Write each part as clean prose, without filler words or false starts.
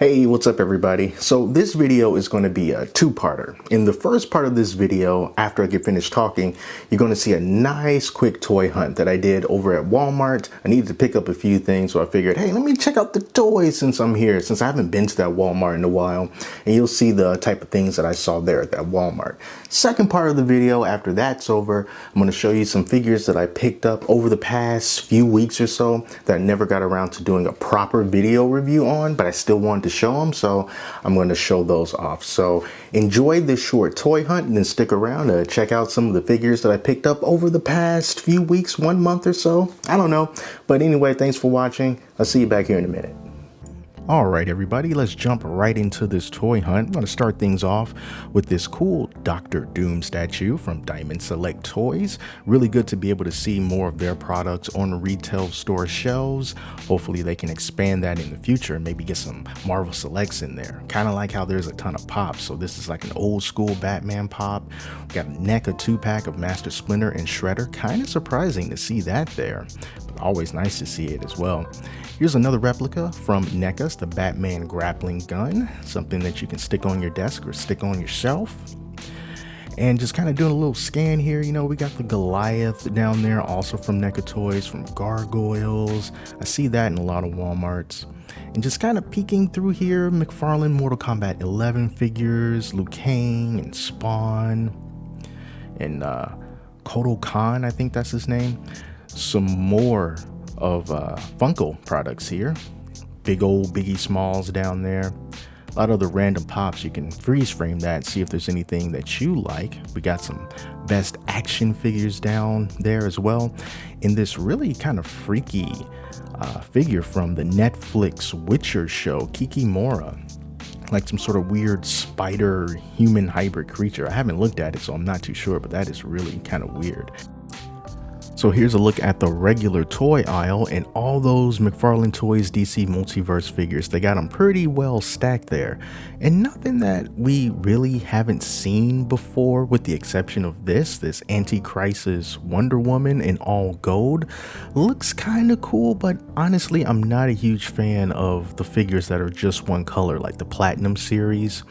Hey, what's up everybody? So this video is going to be a two-parter. In the first part of this video, after I get finished talking, you're going to see a nice quick toy hunt that I did over at Walmart. I needed to pick up a few things, so I figured, hey, let me check out the toys since I'm here, since I haven't been to that Walmart in a while. And you'll see the type of things that I saw there at that Walmart. Second part of the video, after that's over, I'm going to show you some figures that I picked up over the past few weeks or so that I never got around to doing a proper video review on, but I still wanted to show them, so I'm going to show those off. So enjoy this short toy hunt and then stick around to check out some of the figures that I picked up over the past few weeks, 1 month or so. I don't know. But anyway, thanks for watching. I'll see you back here in a minute. All right, everybody, let's jump right into this toy hunt. I'm going to start things off with this cool Dr. Doom statue from Diamond Select Toys. Really good to be able to see more of their products on the retail store shelves. Hopefully they can expand that in the future and maybe get some Marvel Selects in there. Kind of like how there's a ton of pops. So this is like an old school Batman pop. We got a NECA 2-pack of Master Splinter and Shredder. Kind of surprising to see that there, but always nice to see it as well. Here's another replica from NECA, the Batman grappling gun, something that you can stick on your desk or stick on your shelf. And just kind of doing a little scan here, you know, we got the Goliath down there, also from NECA Toys, from Gargoyles. I see that in a lot of Walmarts. And just kind of peeking through here, McFarlane Mortal Kombat 11 figures, Liu Kang and Spawn, and Kotal Khan, I think that's his name. Some more of Funko products here. Big old Biggie Smalls down there. A lot of the random pops, you can freeze frame that and see if there's anything that you like. We got some best action figures down there as well. In this really kind of freaky figure from the Netflix Witcher show, Kikimora. Like some sort of weird spider human hybrid creature. I haven't looked at it, so I'm not too sure, but that is really kind of weird. So here's a look at the regular toy aisle and all those McFarlane Toys DC Multiverse figures. They got them pretty well stacked there. And nothing that we really haven't seen before, with the exception of this Anti-Crisis Wonder Woman in all gold. Looks kind of cool, but honestly, I'm not a huge fan of the figures that are just one color, like the Platinum series.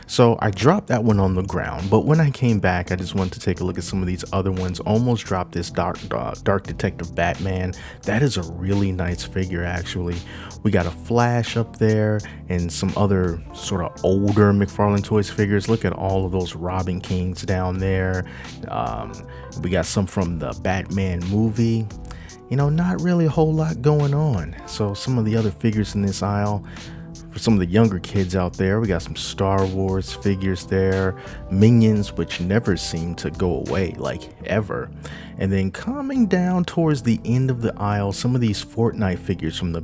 So I dropped that one on the ground, but when I came back, I just wanted to take a look at some of these other ones. Almost dropped this Dark Detective Batman. That is a really nice figure, actually. We got a Flash up there and some other sort of older McFarlane Toys figures. Look at all of those Robin Kings down there. We got some from the Batman movie. You know, not really a whole lot going on. So some of the other figures in this aisle, for some of the younger kids out there, we got some Star Wars figures there, Minions, which never seem to go away, like ever. And then coming down towards the end of the aisle, some of these Fortnite figures from the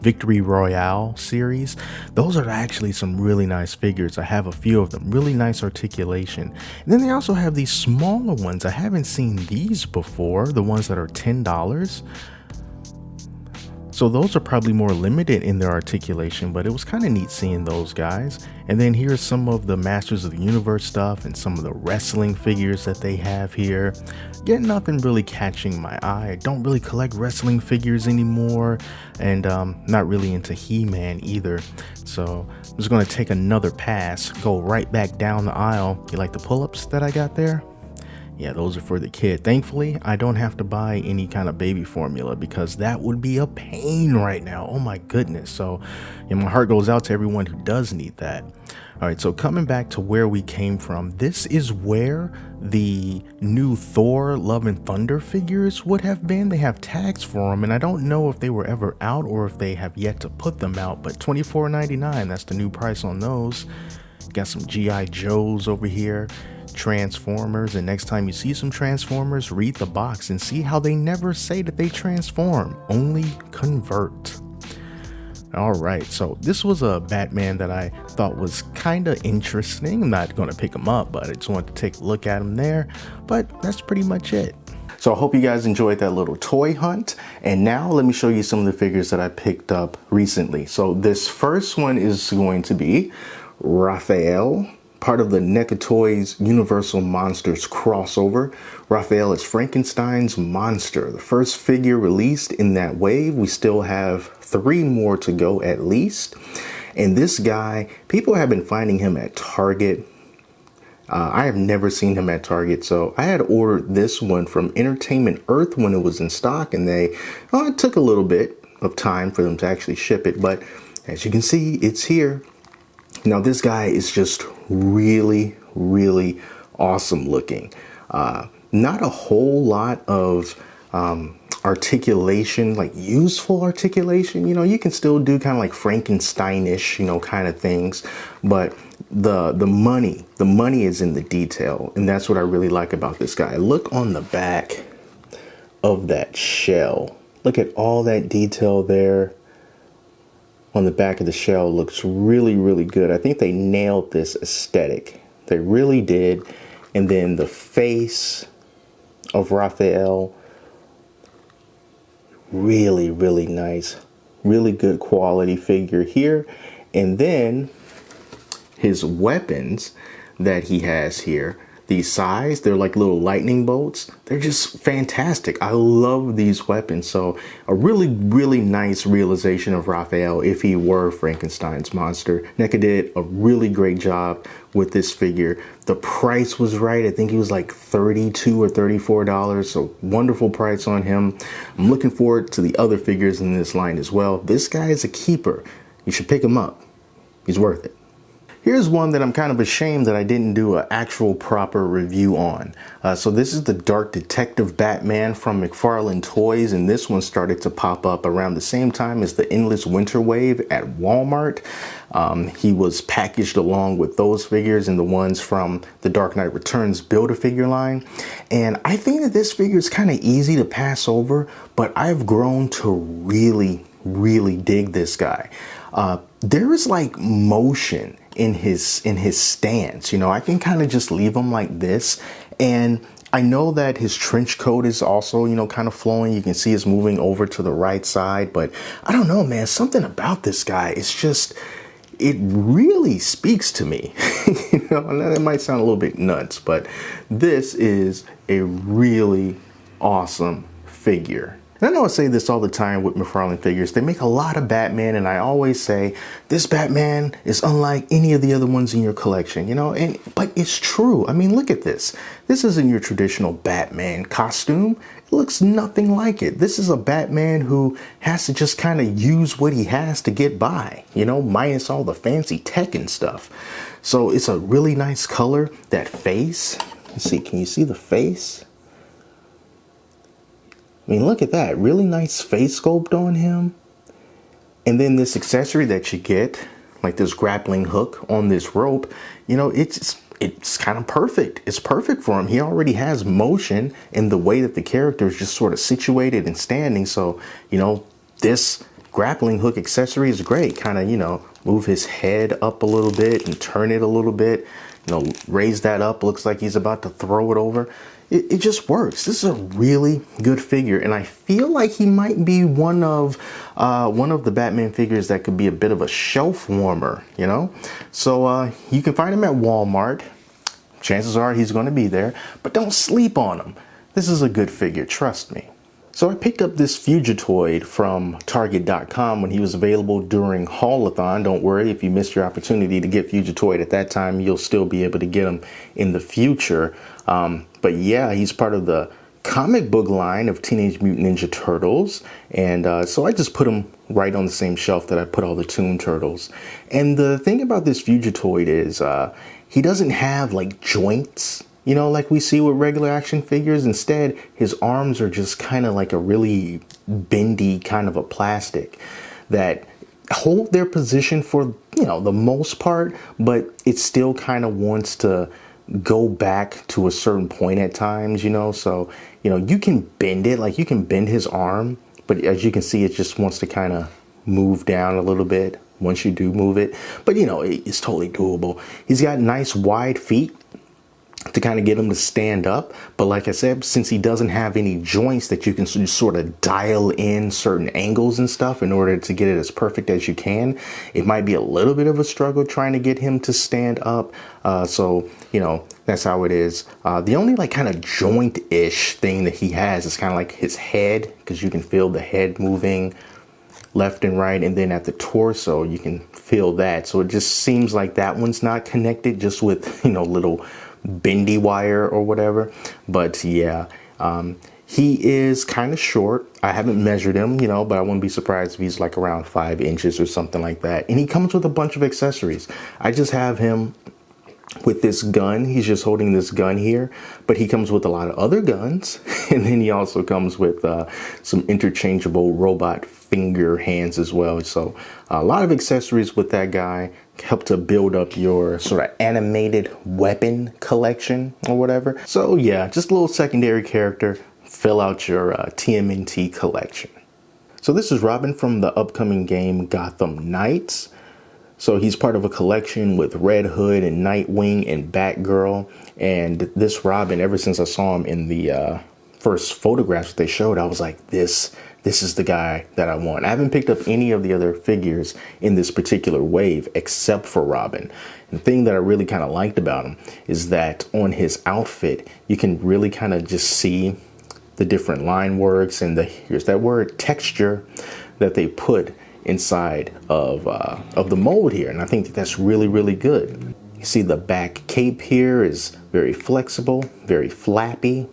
Victory Royale series. Those are actually some really nice figures. I have a few of them, really nice articulation. And then they also have these smaller ones. I haven't seen these before, the ones that are $10. So those are probably more limited in their articulation, but it was kind of neat seeing those guys. And then here's some of the Masters of the Universe stuff and some of the wrestling figures that they have here. Again, nothing really catching my eye. I don't really collect wrestling figures anymore, and not really into He-Man either. So I'm just going to take another pass, go right back down the aisle. You like the pull-ups that I got there? Yeah, those are for the kid. Thankfully, I don't have to buy any kind of baby formula because that would be a pain right now. Oh my goodness. So my heart goes out to everyone who does need that. All right, so coming back to where we came from, this is where the new Thor Love and Thunder figures would have been. They have tags for them, and I don't know if they were ever out or if they have yet to put them out, but $24.99, that's the new price on those. Got some G.I. Joes over here. Transformers, and next time you see some Transformers, read the box and see how they never say that they transform, only convert. All right, so this was a Batman that I thought was kind of interesting. I'm not going to pick him up, but I just wanted to take a look at him there. But that's pretty much it. So I hope you guys enjoyed that little toy hunt. And now let me show you some of the figures that I picked up recently. So this first one is going to be Raphael, part of the NECA Toys Universal Monsters crossover. Raphael is Frankenstein's monster, the first figure released in that wave. We still have 3 more to go at least. And this guy, people have been finding him at Target. I have never seen him at Target, so I had ordered this one from Entertainment Earth when it was in stock, and it took a little bit of time for them to actually ship it, but as you can see, it's here. Now this guy is just really, really awesome looking. Not a whole lot of articulation, like useful articulation. You know, you can still do kind of like Frankenstein-ish, you know, kind of things, but the money is in the detail, and that's what I really like about this guy. Look on the back of that shell. Look at all that detail there on the back of the shell. Looks really, really good. I think they nailed this aesthetic. They really did. And then the face of Raphael, really, really nice. Really good quality figure here. And then his weapons that he has here, these size, they're like little lightning bolts. They're just fantastic. I love these weapons. So a really, really nice realization of Raphael if he were Frankenstein's monster. NECA did a really great job with this figure. The price was right. I think he was like $32 or $34. So wonderful price on him. I'm looking forward to the other figures in this line as well. This guy is a keeper. You should pick him up. He's worth it. Here's one that I'm kind of ashamed that I didn't do an actual proper review on. So this is the Dark Detective Batman from McFarlane Toys, and this one started to pop up around the same time as the Endless Winter Wave at Walmart. He was packaged along with those figures and the ones from the Dark Knight Returns Build-A-Figure line. And I think that this figure is kind of easy to pass over, but I've grown to really, really dig this guy. There is like motion in his stance. You know, I can kind of just leave him like this, and I know that his trench coat is also, you know, kind of flowing. You can see it's moving over to the right side, but I don't know, man, something about this guy, it's just, it really speaks to me. You know, and that might sound a little bit nuts, but this is a really awesome figure. And I know I say this all the time with McFarlane figures. They make a lot of Batman, and I always say, this Batman is unlike any of the other ones in your collection, you know, but it's true. I mean, look at this. This isn't your traditional Batman costume. It looks nothing like it. This is a Batman who has to just kind of use what he has to get by, you know, minus all the fancy tech and stuff. So it's a really nice color. That face, let's see, can you see the face? I mean, look at that. Really nice face sculpt on him. And then this accessory that you get, like this grappling hook on this rope, you know, it's kind of perfect. It's perfect for him. He already has motion in the way that the character is just sort of situated and standing. So, you know, this grappling hook accessory is great. Kind of, you know, move his head up a little bit and turn it a little bit. You know, raise that up. Looks like he's about to throw it over. It just works. This is a really good figure, and I feel like he might be one of the Batman figures that could be a bit of a shelf warmer, you know? So you can find him at Walmart. Chances are he's going to be there, but don't sleep on him. This is a good figure, trust me. So I picked up this Fugitoid from Target.com when he was available during Haulathon. Don't worry, if you missed your opportunity to get Fugitoid at that time, you'll still be able to get him in the future. But yeah, he's part of the comic book line of Teenage Mutant Ninja Turtles. And so I just put him right on the same shelf that I put all the Toon Turtles. And the thing about this Fugitoid is he doesn't have like joints, you know, like we see with regular action figures. Instead, his arms are just kind of like a really bendy kind of a plastic that hold their position for, you know, the most part, but it still kind of wants to go back to a certain point at times, you know. So, you know, you can bend it, like you can bend his arm, but as you can see, it just wants to kind of move down a little bit once you do move it. But, you know, it's totally doable. He's got nice wide feet to kind of get him to stand up. But like I said, since he doesn't have any joints that you can sort of dial in certain angles and stuff in order to get it as perfect as you can, it might be a little bit of a struggle trying to get him to stand up. So, you know, that's how it is. The only like kind of joint-ish thing that he has is kind of like his head, because you can feel the head moving left and right, and then at the torso you can feel that. So it just seems like that one's not connected, just with, you know, little bendy wire or whatever. But yeah, he is kind of short. I haven't measured him, you know, but I wouldn't be surprised if he's like around 5 inches or something like that. And he comes with a bunch of accessories. I just have him with this gun. He's just holding this gun here, but he comes with a lot of other guns. And then he also comes with some interchangeable robot finger hands as well. So a lot of accessories with that guy. Help to build up your sort of animated weapon collection or whatever. So yeah, just a little secondary character. Fill out your TMNT collection. So this is Robin from the upcoming game Gotham Knights. So he's part of a collection with Red Hood and Nightwing and Batgirl. And this Robin, ever since I saw him in the first photographs that they showed, I was like, this is the guy that I want. I haven't picked up any of the other figures in this particular wave except for Robin. And the thing that I really kind of liked about him is that on his outfit, you can really kind of just see the different line works and here's that word, texture, that they put inside of the mold here. And I think that's really, really good. You see the back cape here is very flexible, very flappy.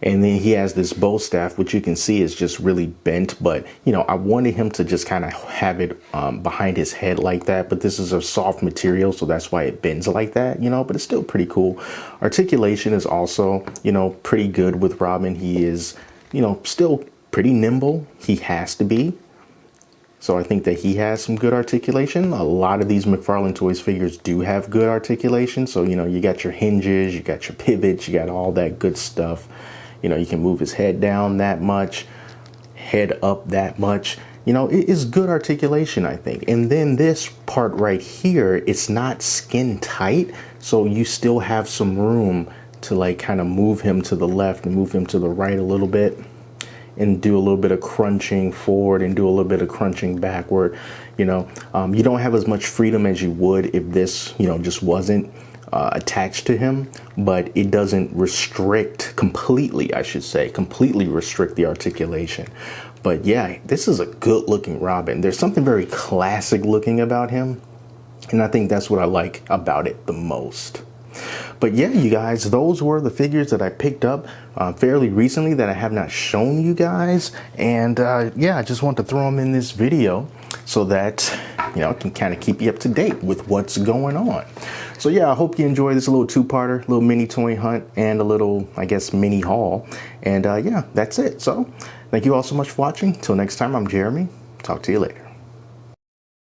And then he has this bow staff, which you can see is just really bent. But, you know, I wanted him to just kind of have it behind his head like that. But this is a soft material, so that's why it bends like that, you know, but it's still pretty cool. Articulation is also, you know, pretty good with Robin. He is, you know, still pretty nimble. He has to be. So I think that he has some good articulation. A lot of these McFarlane Toys figures do have good articulation. So, you know, you got your hinges, you got your pivots, you got all that good stuff. You know, you can move his head down that much, head up that much. You know, it is good articulation, I think. And then this part right here, it's not skin tight. So you still have some room to like kind of move him to the left and move him to the right a little bit. And do a little bit of crunching forward and do a little bit of crunching backward. You know, you don't have as much freedom as you would if this, you know, just wasn't attached to him, but it doesn't restrict completely, I should say, completely restrict the articulation. But yeah, this is a good looking Robin. There's something very classic looking about him. And I think that's what I like about it the most. But yeah, you guys, those were the figures that I picked up fairly recently that I have not shown you guys. And yeah, I just want to throw them in this video so that, you know, I can kind of keep you up to date with what's going on. So yeah, I hope you enjoy this little two-parter, little mini toy hunt and a little, I guess, mini haul. And yeah, that's it. So thank you all so much for watching. Till next time, I'm Jeremy. Talk to you later.